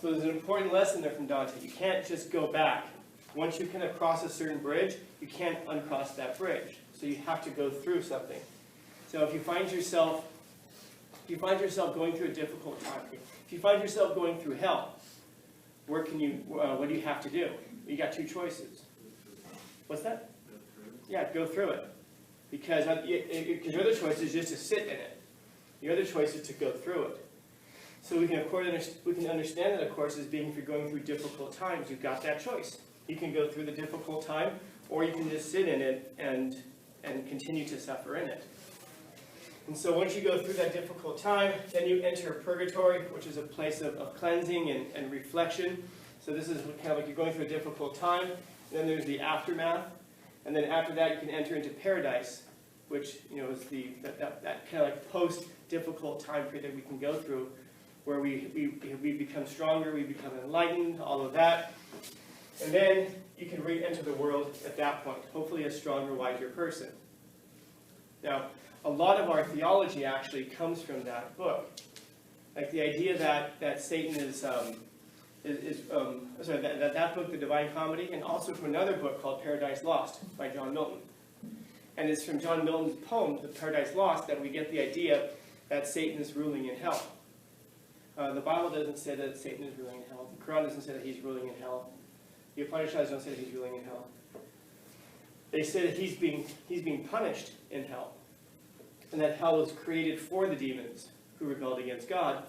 So there's an important lesson there from Dante. You can't just go back. Once you kind of cross a certain bridge, you can't uncross that bridge. So you have to go through something. So if you find yourself going through a difficult time, if you find yourself going through hell, what do you have to do? You got two choices. What's that? Yeah, go through it. Because your other choice is just to sit in it. Your other choice is to go through it. So we can understand that, of course, as being if you're going through difficult times, you've got that choice. You can go through the difficult time, or you can just sit in it and continue to suffer in it. And so once you go through that difficult time, then you enter purgatory, which is a place of cleansing and reflection. So this is kind of like you're going through a difficult time. And then there's the aftermath. And then after that, you can enter into paradise, which is that kind of like post-difficult time period that we can go through, where we become stronger, we become enlightened, all of that. And then you can re-enter the world at that point, hopefully a stronger, wiser person. Now, a lot of our theology actually comes from that book. Like the idea that Satan that book, The Divine Comedy, and also from another book called Paradise Lost by John Milton. And it's from John Milton's poem, The Paradise Lost, that we get the idea that Satan is ruling in hell. The Bible doesn't say that Satan is ruling in hell. The Quran doesn't say that he's ruling in hell. The Upanishads don't say that he's ruling in hell. They say that he's being punished in hell. And that hell was created for the demons who rebelled against God.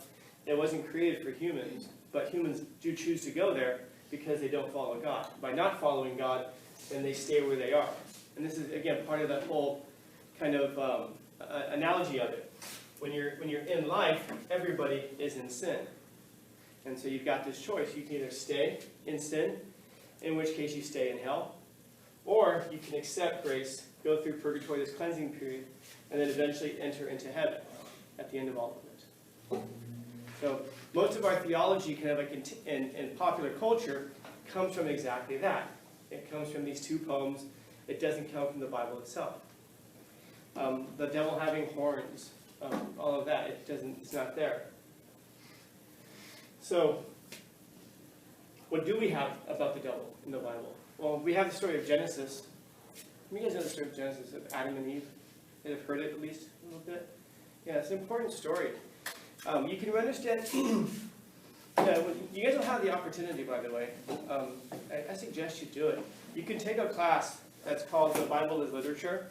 It wasn't created for humans, but humans do choose to go there because they don't follow God. By not following God, then they stay where they are. And this is, again, part of that whole kind of analogy of it. When you're in life, everybody is in sin. And so you've got this choice. You can either stay in sin, in which case you stay in hell, or you can accept grace, go through purgatory, this cleansing period, and then eventually enter into heaven at the end of all of it. So most of our theology, kind of like in popular culture, comes from exactly that. It comes from these two poems. It doesn't come from the Bible itself. The devil having horns, all of that, it's not there. So what do we have about the devil in the Bible? Well, we have the story of Genesis. You guys know the story of Genesis, of Adam and Eve? You have heard it at least a little bit? Yeah, it's an important story. You can understand, you guys will have the opportunity, by the way. I suggest you do it. You can take a class that's called The Bible as Literature.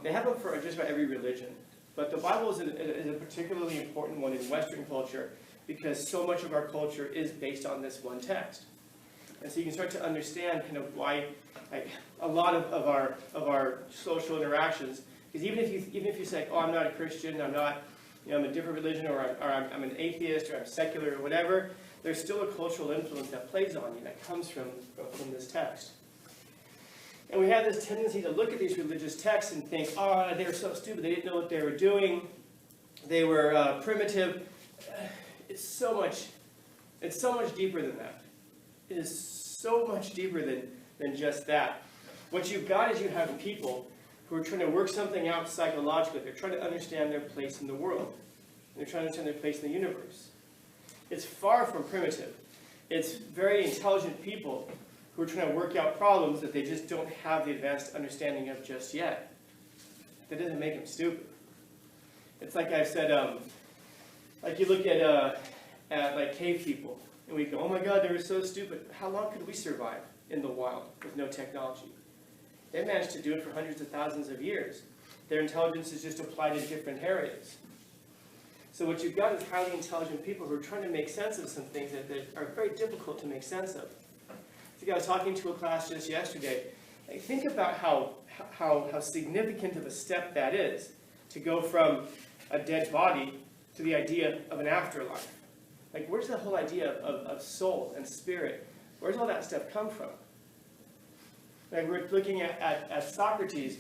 They have them for just about every religion. But the Bible is a particularly important one in Western culture because so much of our culture is based on this one text. And so you can start to understand kind of why a lot of our social interactions, because even if you say, oh, I'm not a Christian, I'm a different religion, or I'm an atheist, or I'm secular, or whatever, there's still a cultural influence that plays on you that comes from this text. And we have this tendency to look at these religious texts and think, oh, they were so stupid, they didn't know what they were doing, they were primitive. It's so much deeper than that. It is so much deeper than just that. What you've got is you have people who are trying to work something out psychologically. They're trying to understand their place in the world. They're trying to understand their place in the universe. It's far from primitive. It's very intelligent people who are trying to work out problems that they just don't have the advanced understanding of just yet. That doesn't make them stupid. It's like I've said, like you look at like cave people, and we go, oh my God, they were so stupid. How long could we survive in the wild with no technology? They managed to do it for hundreds of thousands of years. Their intelligence is just applied in different areas. So what you've got is highly intelligent people who are trying to make sense of some things that are very difficult to make sense of. I think I was talking to a class just yesterday. Like, think about how significant of a step that is to go from a dead body to the idea of an afterlife. Like, where's the whole idea of soul and spirit? Where's all that stuff come from? Like, we're looking at Socrates,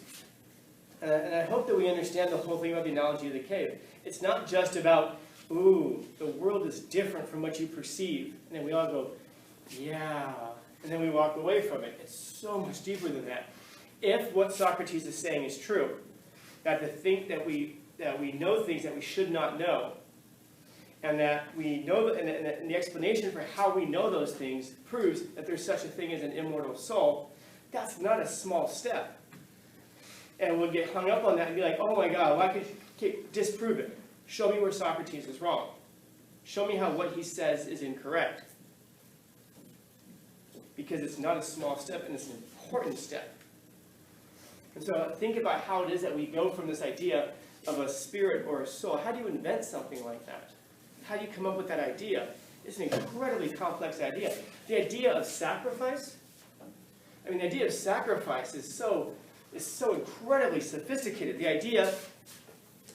and I hope that we understand the whole thing about the analogy of the cave. It's not just about, ooh, the world is different from what you perceive. And then we all go, yeah. And then we walk away from it. It's so much deeper than that. If what Socrates is saying is true, that to think that we know things that we should not know, And that we know, and the explanation for how we know those things proves that there's such a thing as an immortal soul. That's not a small step. And we'll get hung up on that and be like, oh my God, why could you disprove it? Show me where Socrates is wrong. Show me how what he says is incorrect. Because it's not a small step, and it's an important step. And so think about how it is that we go from this idea of a spirit or a soul. How do you invent something like that? How do you come up with that idea? It's an incredibly complex idea. The idea of sacrifice, the idea of sacrifice is so incredibly sophisticated. The idea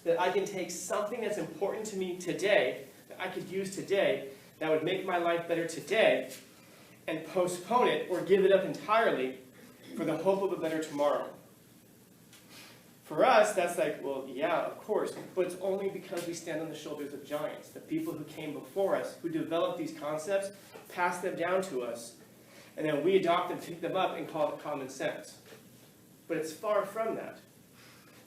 that I can take something that's important to me today, that I could use today, that would make my life better today, and postpone it or give it up entirely for the hope of a better tomorrow. For us, that's like, well, yeah, of course, but it's only because we stand on the shoulders of giants, the people who came before us, who developed these concepts, passed them down to us, and then we adopt them, pick them up, and call it common sense. But it's far from that.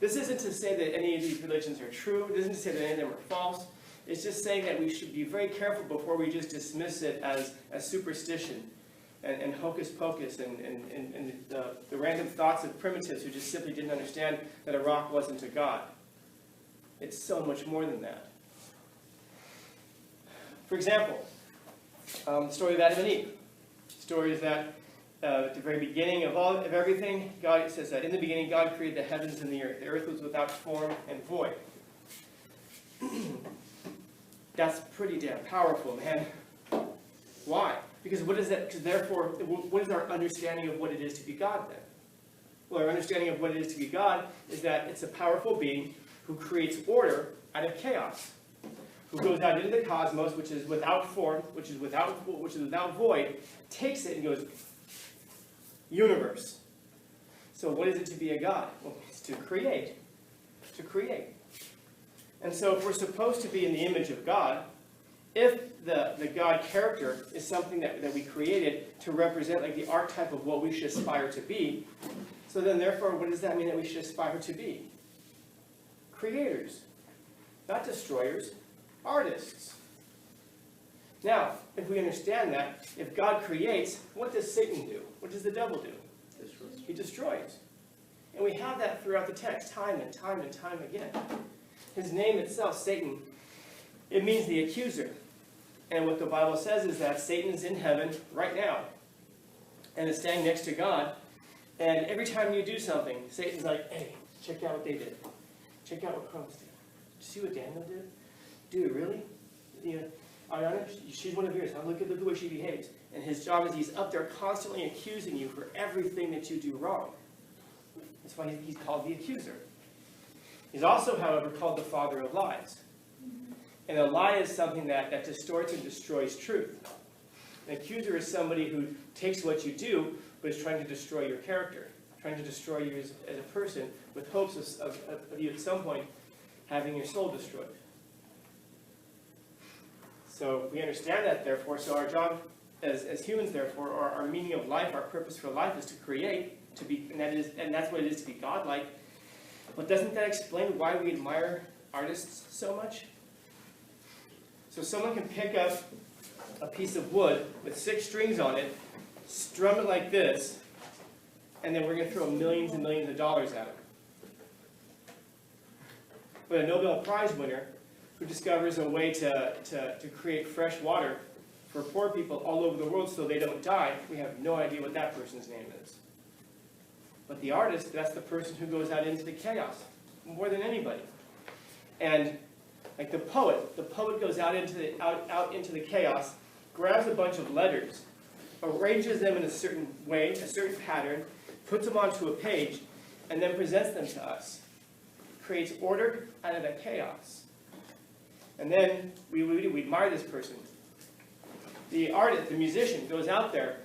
This isn't to say that any of these religions are true. It isn't to say that any of them are false. It's just saying that we should be very careful before we just dismiss it as superstition and hocus pocus and the random thoughts of primitives who just simply didn't understand that a rock wasn't a god. It's so much more than that. For example, the story of Adam and Eve. The story is that at the very beginning of everything, God says that in the beginning God created the heavens and the earth. The earth was without form and void. That's pretty damn powerful, man. Why? Because what is that? Because therefore, what is our understanding of what it is to be God then? Well, our understanding of what it is to be God is that it's a powerful being who creates order out of chaos, who goes out into the cosmos, which is without form, which is without void, takes it and goes, universe. So what is it to be a God? Well, it's to create. To create. And so if we're supposed to be in the image of God, if the God character is something that we created to represent like the archetype of what we should aspire to be, so then therefore what does that mean that we should aspire to be? Creators. Not destroyers. Artists. Now, if we understand that, if God creates, what does Satan do? What does the devil do? He destroys. And we have that throughout the text, time and time and time again. His name itself, Satan, it means the accuser. And what the Bible says is that Satan is in heaven right now and is standing next to God. And every time you do something, Satan's like, hey, check out what they did. Check out what Crumbs did. Did you see what Daniel did? Dude, really? You know, Ariana, she's one of yours. Now look at the way she behaves. And his job is he's up there constantly accusing you for everything that you do wrong. That's why he's called the accuser. He's also, however, called the father of lies. And a lie is something that distorts and destroys truth. An accuser is somebody who takes what you do, but is trying to destroy your character, trying to destroy you as a person, with hopes of you at some point having your soul destroyed. So we understand that, therefore, so our job as humans, therefore, our meaning of life, our purpose for life is to create, to be, and that's what it is to be godlike. But doesn't that explain why we admire artists so much? So someone can pick up a piece of wood with 6 strings on it, strum it like this, and then we're going to throw millions and millions of dollars at it. But a Nobel Prize winner who discovers a way to create fresh water for poor people all over the world so they don't die, we have no idea what that person's name is. But the artist, that's the person who goes out into the chaos, more than anybody. And like the poet goes out into the chaos, grabs a bunch of letters, arranges them in a certain way, a certain pattern, puts them onto a page, and then presents them to us. Creates order out of that chaos. And then we admire this person. The artist, the musician, goes out there,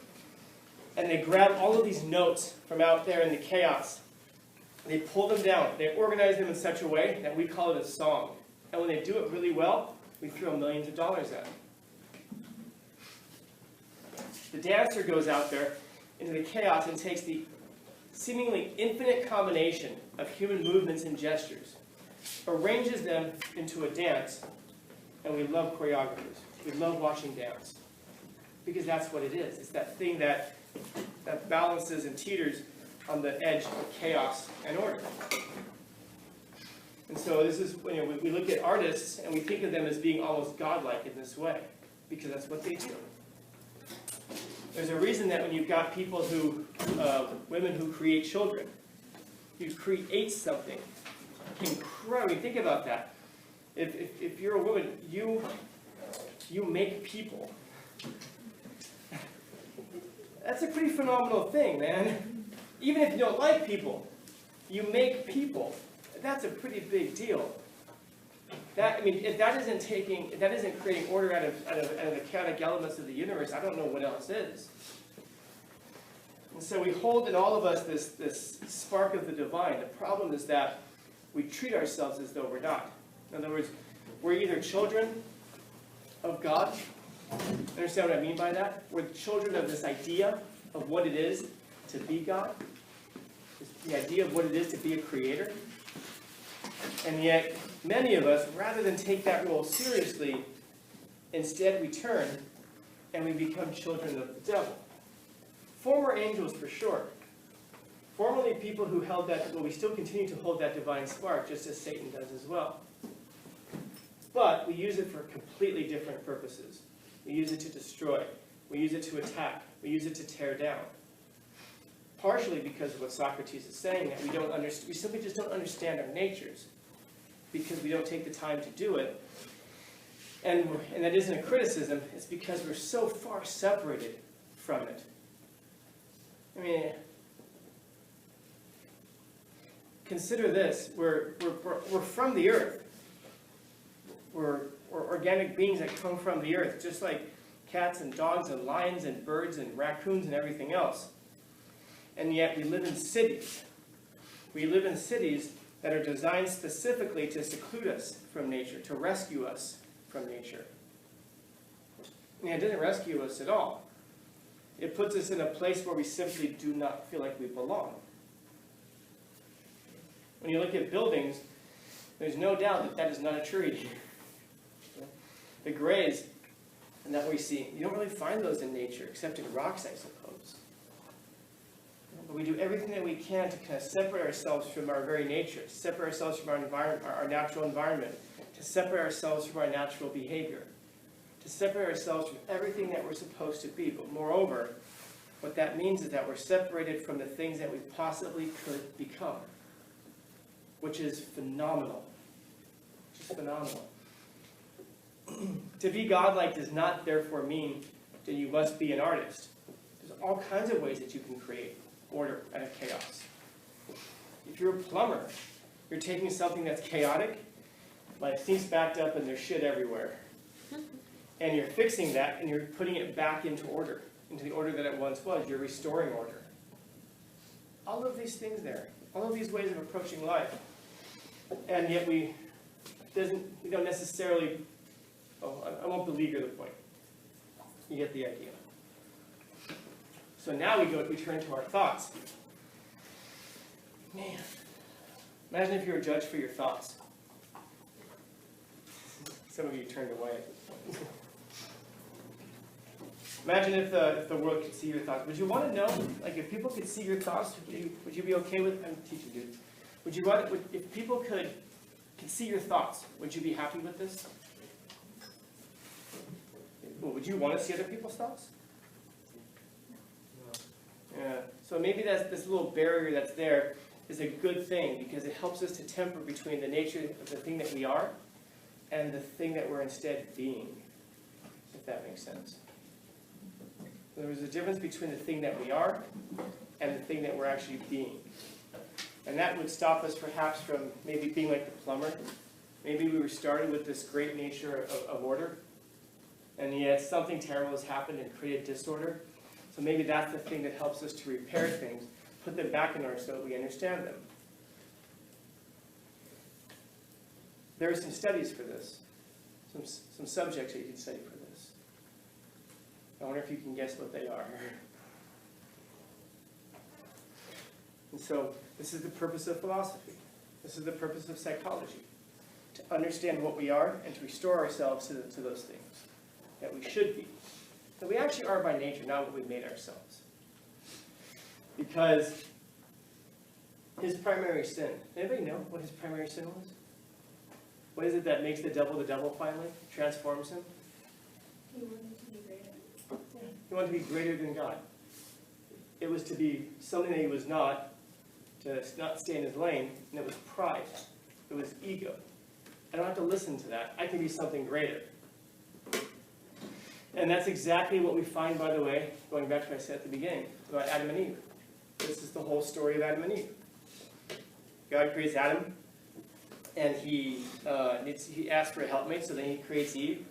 and they grab all of these notes from out there in the chaos. They pull them down. They organize them in such a way that we call it a song. And when they do it really well, we throw millions of dollars at them. The dancer goes out there into the chaos and takes the seemingly infinite combination of human movements and gestures, arranges them into a dance, and we love choreographers. We love watching dance. Because that's what it is. It's that thing that balances and teeters on the edge of chaos and order. And so this is, we look at artists and we think of them as being almost godlike in this way, because that's what they do. There's a reason that when you've got people who, women who create children, you create something incredible. Think about that. If you're a woman, you make people. That's a pretty phenomenal thing, man. Even if you don't like people, you make people. That's a pretty big deal. If that isn't creating order out of the chaotic elements of the universe, I don't know what else is. And so we hold in all of us this spark of the divine. The problem is that we treat ourselves as though we're not. In other words, we're either children of God. Understand what I mean by that? We're children of this idea of what it is to be God. The idea of what it is to be a creator. And yet, many of us, rather than take that role seriously, instead we turn and we become children of the devil. Former angels, for sure. Formerly people who held that, well, we still continue to hold that divine spark, just as Satan does as well. But we use it for completely different purposes. We use it to destroy. We use it to attack. We use it to tear down. Partially because of what Socrates is saying, that we simply just don't understand our natures because we don't take the time to do it. And that isn't a criticism. It's because we're so far separated from it. I mean, consider this. We're from the earth. We're organic beings that come from the earth, just like cats and dogs and lions and birds and raccoons and everything else. And yet we live in cities. We live in cities that are designed specifically to seclude us from nature, to rescue us from nature. And it doesn't rescue us at all. It puts us in a place where we simply do not feel like we belong. When you look at buildings, there's no doubt that that is not a tree. The grays that we see, you don't really find those in nature, except in rocks, I suppose. But we do everything that we can to kind of separate ourselves from our very nature, to separate ourselves from our environment, our natural environment, to separate ourselves from our natural behavior, to separate ourselves from everything that we're supposed to be. But moreover, what that means is that we're separated from the things that we possibly could become, which is phenomenal. Just phenomenal. To be godlike does not therefore mean that you must be an artist. There's all kinds of ways that you can create order out of chaos. If you're a plumber, you're taking something that's chaotic, like sinks backed up and there's shit everywhere, and you're fixing that and you're putting it back into order, into the order that it once was. You're restoring order. All of these things there, all of these ways of approaching life, and yet we don't necessarily. Oh, I won't beleaguer the point. You get the idea. So now we turn to our thoughts. Man, imagine if you were judged for your thoughts. Some of you turned away. Imagine if the world could see your thoughts. Would you want to know, like if people could see your thoughts, would you be okay with, I'm teaching dude. If people could see your thoughts, would you be happy with this? Well, would you want to see other people's thoughts? No. Yeah. So maybe this little barrier that's there is a good thing because it helps us to temper between the nature of the thing that we are and the thing that we're instead being, if that makes sense. So there's a difference between the thing that we are and the thing that we're actually being. And that would stop us perhaps from maybe being like the plumber. Maybe we were started with this great nature of order, and yet something terrible has happened and created disorder. So maybe that's the thing that helps us to repair things, put them back in order so that we understand them. There are some studies for this, some subjects that you can study for this. I wonder if you can guess what they are. And so this is the purpose of philosophy. This is the purpose of psychology. to understand what we are and to restore ourselves to those things that we should be. That we actually are by nature, not what we've made ourselves. Because his primary sin, anybody know what his primary sin was? What is it that makes the devil finally? Transforms him? He wanted to be greater. He wanted to be greater than God. It was to be something that he was not, to not stay in his lane, and it was pride. It was ego. I don't have to listen to that. I can be something greater. And that's exactly what we find, by the way, going back to what I said at the beginning, about Adam and Eve. This is the whole story of Adam and Eve. God creates Adam, and he asks for a helpmate, so then he creates Eve.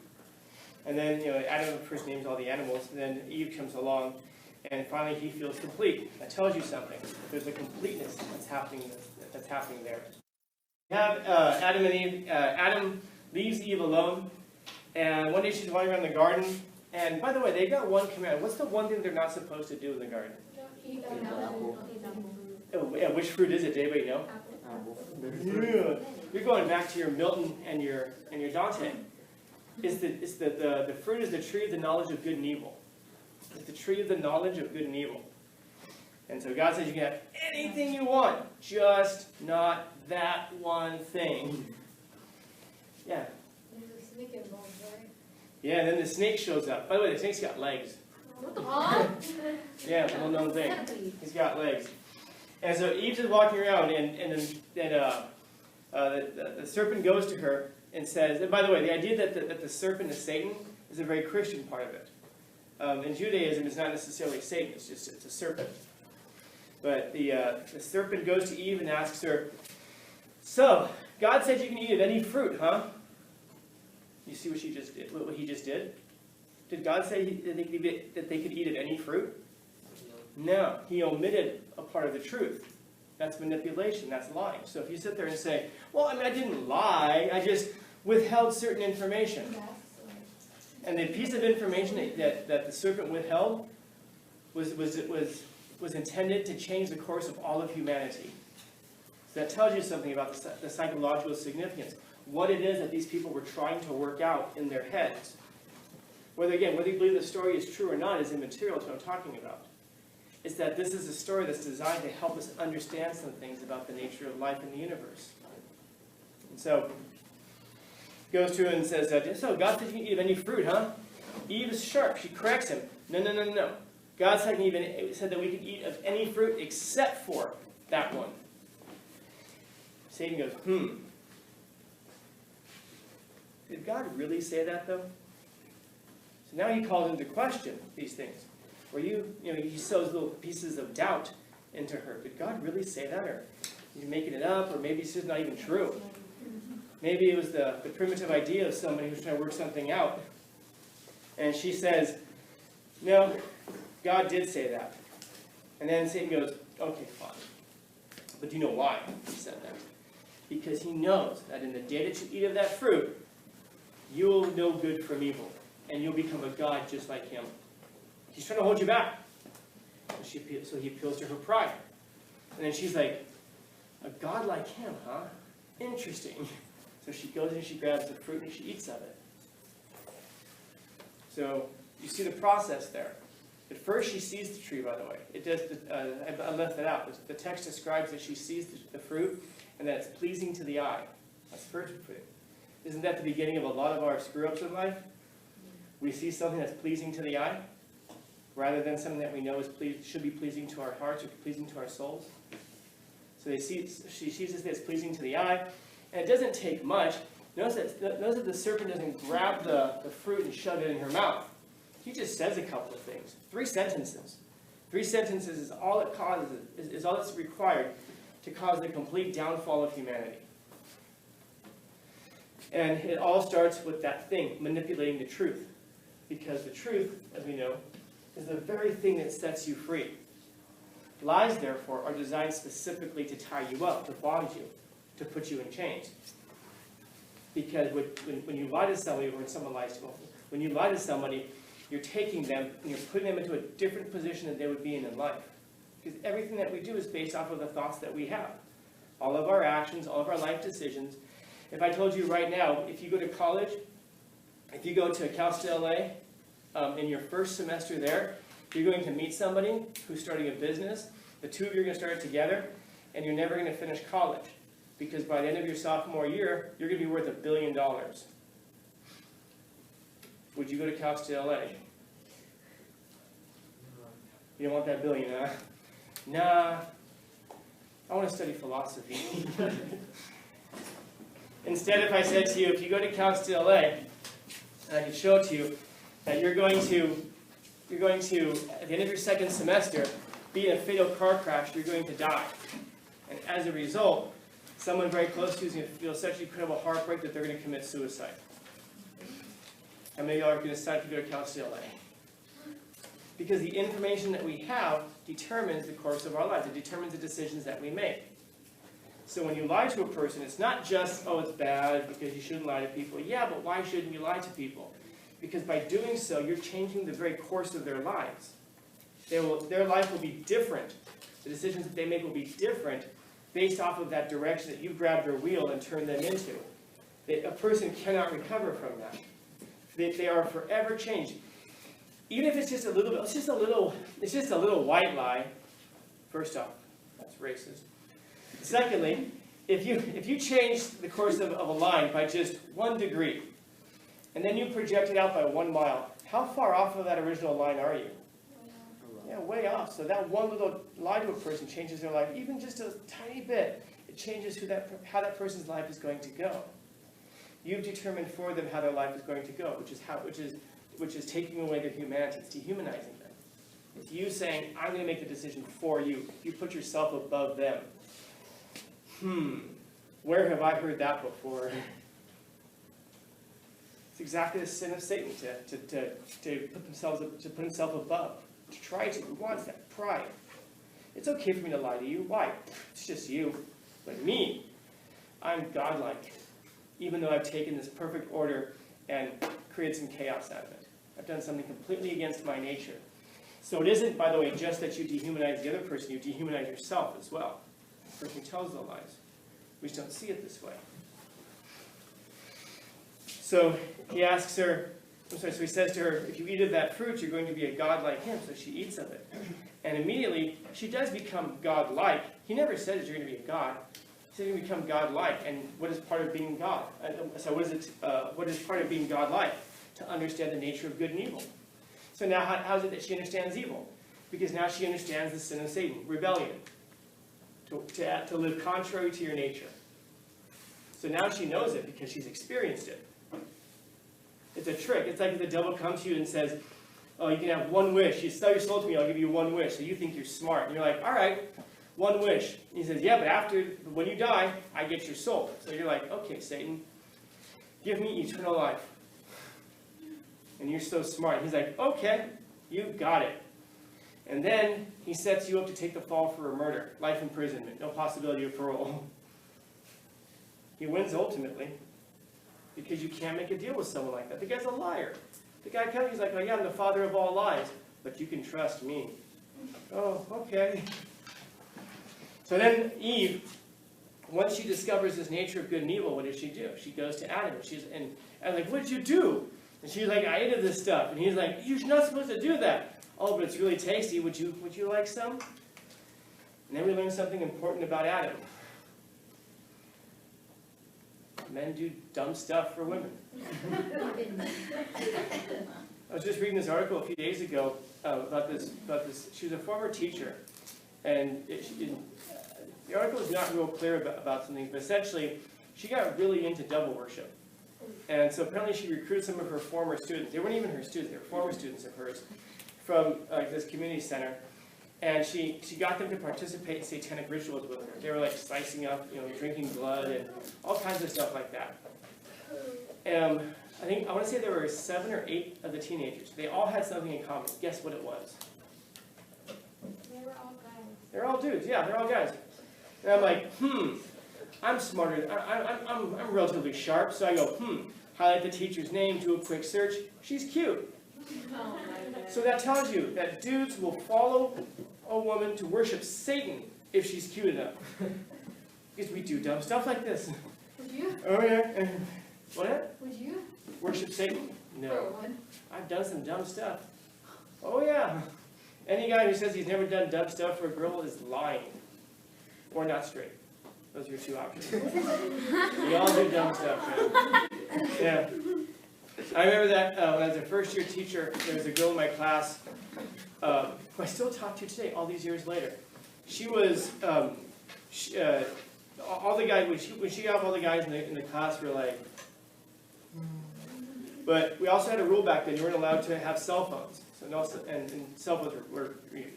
And then, Adam first names all the animals, and then Eve comes along, and finally he feels complete. That tells you something. There's a completeness that's happening there. You have Adam and Eve. Adam leaves Eve alone, and one day she's wandering around the garden. And by the way, they got one command. What's the one thing they're not supposed to do in the garden? Don't eat an apple. Oh, yeah, which fruit is it? Does anybody know? Apple. Yeah. You're going back to your Milton and your Dante. The fruit is the tree of the knowledge of good and evil. It's the tree of the knowledge of good and evil. And so God says you can have anything you want, just not that one thing. Yeah. There's a snake involved, right? Yeah, and then the snake shows up. By the way, the snake's got legs. Huh? Yeah, it's a little known thing. He's got legs. And so Eve's just walking around, and then the serpent goes to her and says, and by the way, the idea that the serpent is Satan is a very Christian part of it. In Judaism, it's not necessarily Satan, it's a serpent. But the serpent goes to Eve and asks her, so, God said you can eat of any fruit, huh? You see what she just did? What he just did? Did God say that they could eat of any fruit? No. He omitted a part of the truth. That's manipulation. That's lying. So if you sit there and say, well, I didn't lie. I just withheld certain information. And the piece of information that the serpent withheld was intended to change the course of all of humanity. So that tells you something about the psychological significance. What it is that these people were trying to work out in their heads. Whether you believe the story is true or not is immaterial to what I'm talking about. It's that this is a story that's designed to help us understand some things about the nature of life in the universe. And so, he goes to her and says, so God said you can eat of any fruit, huh? Eve is sharp. She corrects him. No. God said that we could eat of any fruit except for that one. Satan goes, Did God really say that, though? So now he calls into question these things. Where he sows little pieces of doubt into her. Did God really say that? Or are you making it up? Or maybe it's just not even true. Maybe it was the primitive idea of somebody who's trying to work something out. And she says, no, God did say that. And then Satan goes, okay, fine. But do you know why he said that? Because he knows that in the day that you eat of that fruit, you will know good from evil. And you'll become a god just like him. He's trying to hold you back. So he appeals to her pride. And then she's like, a god like him, huh? Interesting. So she goes and she grabs the fruit and she eats of it. So you see the process there. At first she sees the tree, by the way. It does. I left that out. The text describes that she sees the fruit and that it's pleasing to the eye. That's the first fruit. Isn't that the beginning of a lot of our screw-ups in life? We see something that's pleasing to the eye, rather than something that we know should be pleasing to our hearts or pleasing to our souls. So she sees this that's pleasing to the eye, and it doesn't take much. Notice that the serpent doesn't grab the fruit and shove it in her mouth. He just says a couple of things. 3 sentences. 3 sentences is all it causes, is all that's required to cause the complete downfall of humanity. And it all starts with that thing, manipulating the truth. Because the truth, as we know, is the very thing that sets you free. Lies, therefore, are designed specifically to tie you up, to bond you, to put you in chains. Because when you lie to somebody, or when someone lies to you, when you lie to somebody, you're taking them and you're putting them into a different position than they would be in life. Because everything that we do is based off of the thoughts that we have. All of our actions, all of our life decisions. If I told you right now, if you go to college, if you go to Cal State LA, in your first semester there, you're going to meet somebody who's starting a business. The two of you are going to start it together, and you're never going to finish college. Because by the end of your sophomore year, you're going to be worth $1 billion. Would you go to Cal State LA? You don't want that billion, huh? Nah, I want to study philosophy. Instead, if I said to you, if you go to Cal State LA, and I could show it to you, that you're going to, at the end of your second semester, be in a fatal car crash, you're going to die. And as a result, someone very close to you is going to feel such incredible heartbreak that they're going to commit suicide. How many of y'all are going to decide to go to Cal State LA? Because the information that we have determines the course of our lives. It determines the decisions that we make. So when you lie to a person, it's not just, oh, it's bad because you shouldn't lie to people. Yeah, but why shouldn't you lie to people? Because by doing so, you're changing the very course of their lives. Their life will be different. The decisions that they make will be different based off of that direction that you grabbed their wheel and turned them into. A person cannot recover from that. They are forever changed. Even if it's just a little bit, it's just a little white lie. First off, that's racist. Secondly, if you change the course of a line by just 1 degree, and then you project it out by 1 mile, how far off of that original line are you? Yeah, way off. So that one little lie to a person changes their life, even just a tiny bit. It changes how that person's life is going to go. You've determined for them how their life is going to go, which is taking away their humanity. It's dehumanizing them. It's you saying, I'm going to make the decision for you. You put yourself above them. Where have I heard that before? It's exactly the sin of Satan, to put himself above, to try to. He wants that pride. It's okay for me to lie to you. Why? It's just you. But me, I'm godlike, even though I've taken this perfect order and created some chaos out of it. I've done something completely against my nature. So it isn't, by the way, just that you dehumanize the other person, you dehumanize yourself as well. The person who tells the lies. We just don't see it this way. So he asks her, so he says to her, if you eat of that fruit, you're going to be a god like him. So she eats of it. And immediately, she does become god-like. He never says you're going to be a god. He says you're going to become god-like. And what is part of being God? So what is part of being god-like? To understand the nature of good and evil. So now how is it that she understands evil? Because now she understands the sin of Satan, rebellion. To live contrary to your nature. So now she knows it because she's experienced it. It's a trick. It's like if the devil comes to you and says, oh, you can have 1 wish. You sell your soul to me, I'll give you 1 wish. So you think you're smart. And you're like, all right, 1 wish. And he says, yeah, but when you die, I get your soul. So you're like, okay, Satan, give me eternal life. And you're so smart. He's like, okay, you got it. And then he sets you up to take the fall for a murder. Life imprisonment, no possibility of parole. He wins ultimately. Because you can't make a deal with someone like that. The guy's a liar. The guy comes, he's like, oh yeah, I'm the father of all lies. But you can trust me. Oh, okay. So then Eve, once she discovers this nature of good and evil, what does she do? She goes to Adam. And Adam's like, what did you do? And she's like, I ate of this stuff. And he's like, you're not supposed to do that. Oh, but it's really tasty. Would you like some? And then we learn something important about Adam. Men do dumb stuff for women. I was just reading this article a few days ago about this. She was a former teacher. And the article is not real clear about something, but essentially, she got really into devil worship. And so apparently she recruited some of her former students. They weren't even her students, they were former students of hers from this community center. And she got them to participate in satanic rituals with her. They were like slicing up, drinking blood and all kinds of stuff like that. And I want to say there were 7 or 8 of the teenagers. They all had something in common. Guess what it was? They were all guys. They're all dudes. Yeah, they're all guys. And I'm like, I'm smarter. I'm relatively sharp. So I go, highlight the teacher's name, do a quick search. She's cute. Oh, so that tells you that dudes will follow a woman to worship Satan if she's cute enough. Because we do dumb stuff like this. Would you? Oh yeah. What? Would you? Worship Satan? For No. one. I've done some dumb stuff. Oh yeah. Any guy who says he's never done dumb stuff for a girl is lying. Or not straight. Those are your two options. We all do dumb stuff, man. Yeah. I remember that when I was a first-year teacher, there was a girl in my class who I still talk to today, all these years later. She was, all the guys, when she got up, all the guys in the class were like, but we also had a rule back then, you weren't allowed to have cell phones. So no, and cell phones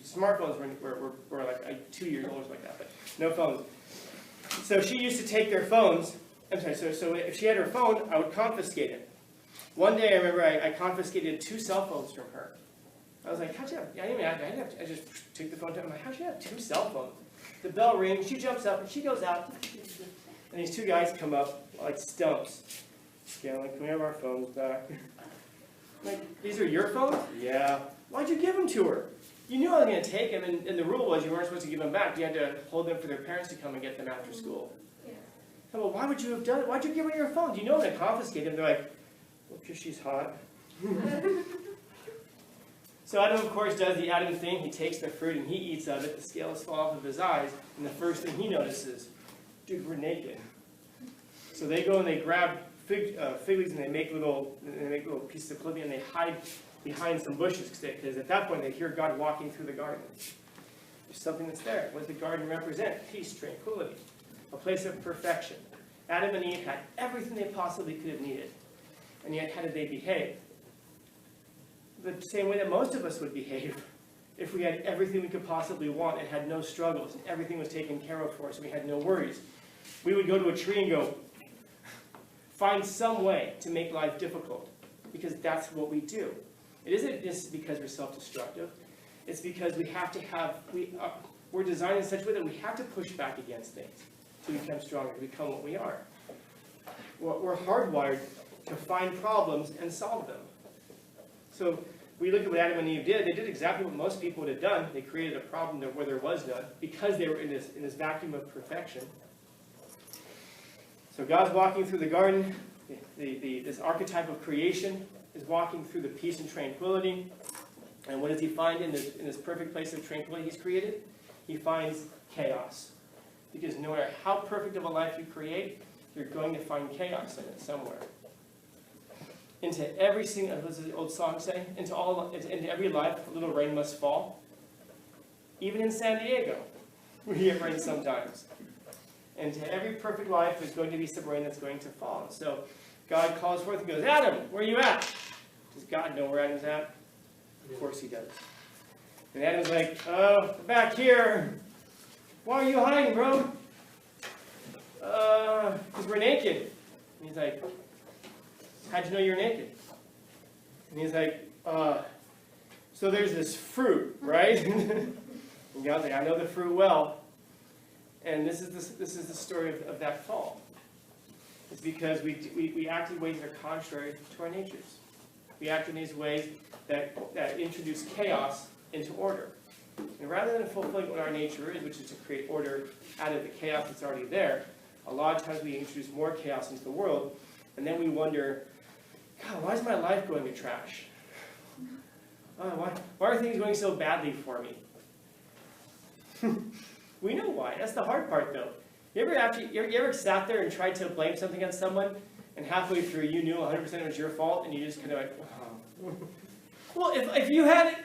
smartphones were like 2 years old or like that, but no phones. So she used to take their phones, I'm sorry, so if she had her phone, I would confiscate it. One day I remember I confiscated 2 cell phones from her. I was like, how'd you have, I just took the phone to her, I'm like, how'd you have 2 cell phones? The bell rings, she jumps up, and she goes out, and these 2 guys come up like stumps. Yeah, like, can we have our phones back? Like, these are your phones? Yeah. Why'd you give them to her? You knew I was going to take them, and the rule was you weren't supposed to give them back. You had to hold them for their parents to come and get them after school. Yeah. So, well, why would you have done it? Why'd you give her your phones? You know I'm going to confiscate them. They're like, well, because she's hot. So Adam, of course, does the Adam thing. He takes the fruit and he eats of it. The scales fall off of his eyes. And the first thing he notices, dude, we're naked. So they go and they grab fig leaves and they make little pieces of clothing and they hide behind some bushes because at that point they hear God walking through the garden. There's something that's there. What does the garden represent? Peace, tranquility, a place of perfection. Adam and Eve had everything they possibly could have needed. And yet, how did they behave? The same way that most of us would behave if we had everything we could possibly want and had no struggles and everything was taken care of for us and we had no worries. We would go to a tree and go, find some way to make life difficult, because that's what we do. It isn't just because we're self-destructive. It's because we have to have, we're designed in such a way that we have to push back against things to become stronger, to become what we are. We're hardwired to find problems and solve them. So we look at what Adam and Eve did. They did exactly what most people would have done. They created a problem where there was none because they were in this vacuum of perfection. So God's walking through the garden. This archetype of creation is walking through the peace and tranquility. And what does he find in this perfect place of tranquility he's created? He finds chaos. Because no matter how perfect of a life you create, you're going to find chaos in it somewhere. Into every single, what does the old song say? Into every life, a little rain must fall. Even in San Diego, we get rain sometimes. And to every perfect life, there's going to be some rain that's going to fall. So God calls forth and goes, Adam, where are you at? Does God know where Adam's at? Of course he does. And Adam's like, back here. Why are you hiding, bro? Because we're naked. And he's like, how'd you know you're naked? And he's like, so there's this fruit, right? And God's like, I know the fruit well. And this is the story of that fall. It's because we act in ways that are contrary to our natures. We act in these ways that introduce chaos into order. And rather than fulfilling what our nature is, which is to create order out of the chaos that's already there, a lot of times we introduce more chaos into the world, and then we wonder, God, why is my life going to trash? Why are things going so badly for me? We know why. That's the hard part, though. You ever sat there and tried to blame something on someone, and halfway through you knew 100% it was your fault, and you just kind of like, oh. Well, if you had it,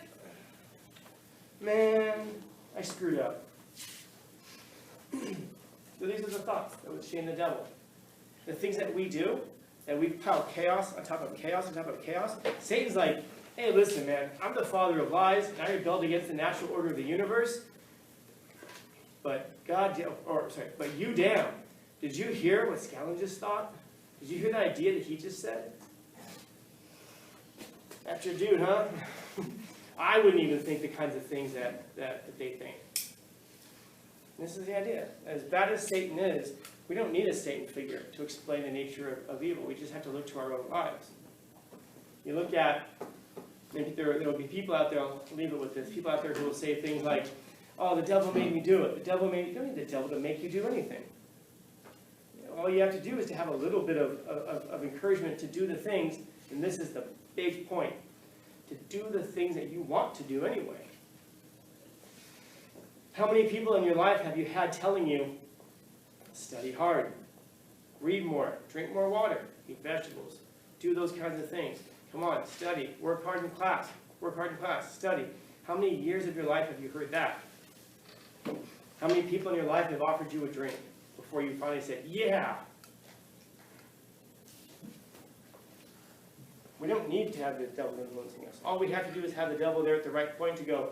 man, I screwed up. So these are the thoughts that would shame the devil. The things that we do, that we pile chaos on top of chaos on top of chaos. Satan's like, hey, listen, man, I'm the father of lies. Now you're rebelled against the natural order of the universe. But but you damn. Did you hear what Scallon just thought? Did you hear the idea that he just said? That's your dude, huh? I wouldn't even think the kinds of things that they think. This is the idea. As bad as Satan is, we don't need a Satan figure to explain the nature of evil. We just have to look to our own lives. You look at, maybe there will be people out there, I'll leave it with this, people out there who will say things like, oh, the devil made me do it. The devil made me, you don't need the devil to make you do anything. all you have to do is to have a little bit of encouragement to do the things, and this is the big point, to do the things that you want to do anyway. How many people in your life have you had telling you, study hard, read more, drink more water, eat vegetables, do those kinds of things. Come on, study, work hard in class, study. How many years of your life have you heard that? How many people in your life have offered you a drink before you finally said, yeah? We don't need to have the devil influencing us. All we have to do is have the devil there at the right point to go,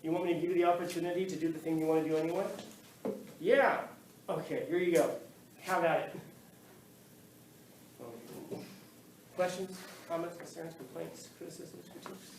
you want me to give you the opportunity to do the thing you want to do anyway? Yeah. Okay, here you go. Have at it. Questions, comments, concerns, complaints, criticisms, critiques?